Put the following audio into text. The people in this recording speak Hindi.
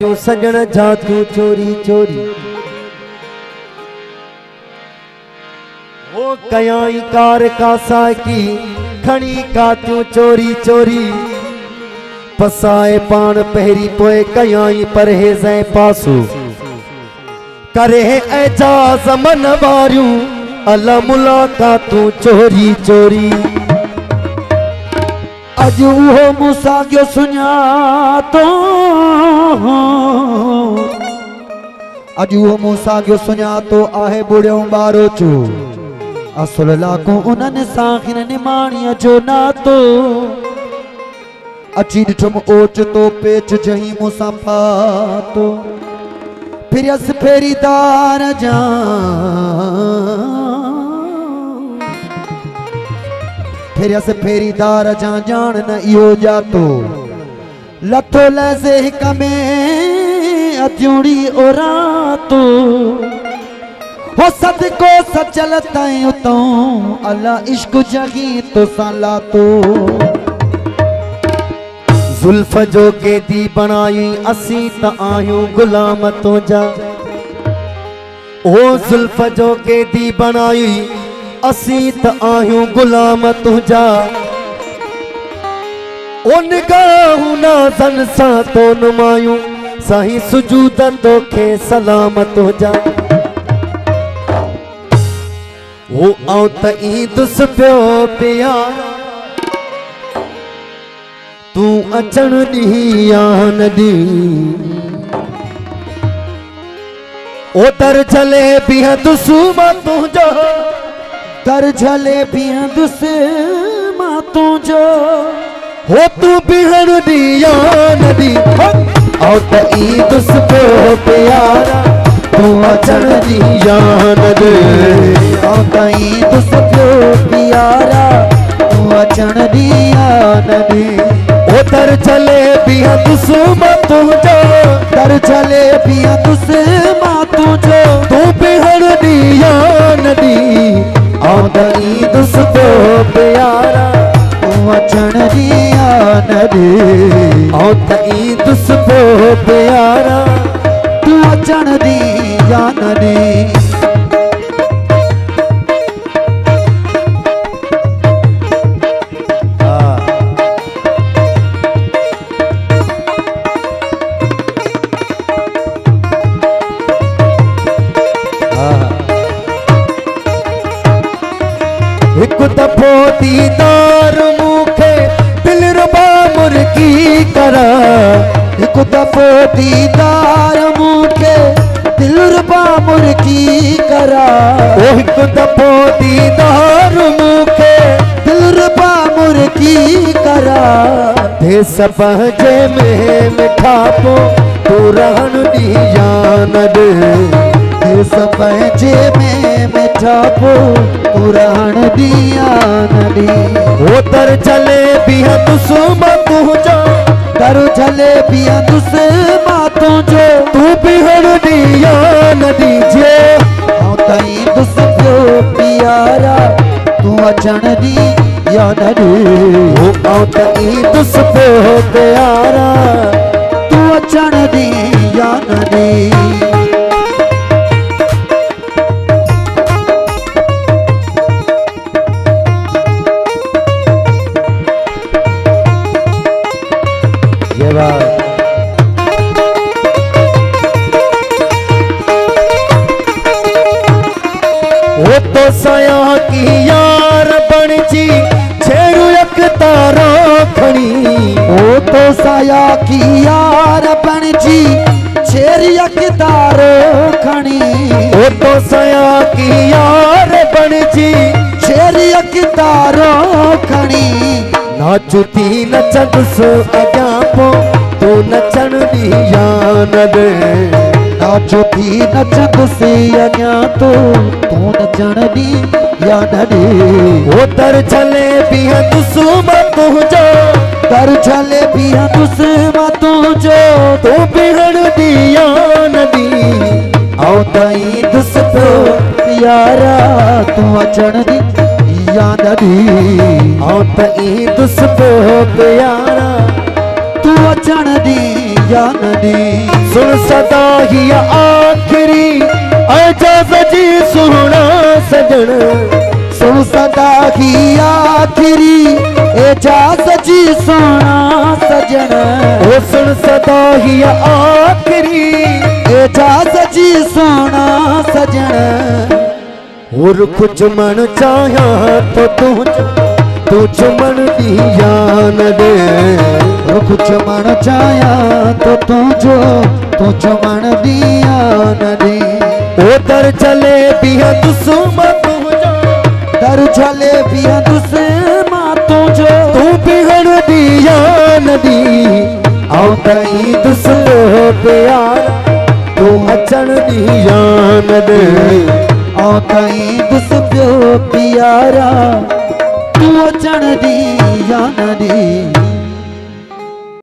क्यों सजण जा तू चोरी चोरी वो कयाई कार का साकी खणी का तू चोरी चोरी पसाए पान पहरी पोए कयाई परहेज पासू करे एजाज मन वारियूं अला मुलाकातूं चोरी चोरी अज वो मुसागियो सुञातो अज वो मुसागियो सुञातो आहे बुढ़ियों बारो चो असुल लाको उन्हनि साखिन निमाणीअ जो नातो अची ॾिठुम ओचतो पेच जही मूंसां पातो फिरियस फेरीदार जा फिरियस फेरीदार जा जान न इहो जातो लथो लैसे हिक में अत्यूड़ी ओरातो हो सदको सचल ताईं उतों अला इश्क जगी तो सालातो जुल्फ जो कैदी बनाई असी त आयूं गुलाम तुझा ओ जुल्फ जो कैदी बनाई असी त आयूं गुलाम तुझा ओ निगाहूं नाज़न सां तो नुमायूं साईं सुजूद तोखे सलाम तुझा वो आऊं त ईंदुसि पियो पिया तू अचण दी या न दी ओ दर चले बीहंदुसि मां तुंहिंजो दर झले बीहंदुसि मां तुंहिंजो हो तू बीहण दी या न दी ओ त ईंदुसि पियो प्यारा तू अचण दी या न दी ओ त ईंदुसि पियो प्यारा तू अचण दी या न दी ओ दर चले बीहंदुसि मां तुंहिंजो दर झले बीहंदुसि मां तुंहिंजो तू बीहण दी या न दी ओ त ईंदुसि पियो प्यारा तू अचण दी या न दी ओ त ईंदुसि पियो प्यारा तू अचण दी या न दी एक दफो दीदार मुखे दिल रुबा मुर्गी करा एक दफो दीदार मुखे दिल रुबा मुर्गी करा एक दफो दीदार मुखे दिल रुबा मुर्गी करा देस पंहिंजे में मिठापो तू रहण दी या न दे देस पंहिंजे में मिठापो तू रहण दी या न दी ओ दर चले बीहंदुसि मां तुंहिंजो दर झले बीहंदुसि मां तुंहिंजो तू बीहण दी या न दी जे आऊं त ईंदुसि पियो प्यारा तू अचण दी या न दी ओ आऊं त ईंदुसि पियो प्यारा तू अचण दी या न दी वो तो सया की यार बनजी छेड़ू एक तारो खणी ओ तो साया की यार बनजी छेड़ी एक तारो खणी वो तो सया की यार बनजी छेड़ी एक तारो खणी नाचुती नचंदुसि अॻियां पो तू नचण दी या न दे नाचो थी नचंदुसि अॻियां तूं नचण दी या न दी ओ दर चले बीहंदुसि मां तुंहिंजो दर झले बीहंदुसि मां तुंहिंजो तू बीहण दी या न दी आऊं त ईंदुसि पियो प्यारा तू अचण दी या न दी आऊं त ईंदुसि पियो प्यारा तू अचण दी यान दी। सुन सदा ही आखिरी इजाज़त जी सोना सजन। सुन सदा ही आखिरी इजाज़त जी सोना सजन। ओ सुन सदा ही आखिरी इजाज़त जी सोना सजन। और कुछ मन चाहा तो तू चुमन दी जान दे। और कुछ मन चाया तो तू चुमन दी जान दे। ओ दर चले बिया दुश्मन तुझो। दर चले बिया दुश्मन तुझो। तू बिगड़ दी जान दी। आओ तई दुश्मन प्यार तू अचन दी जान दे। आओ तई दुश्मन प्यारा तू अचन दी जान दी।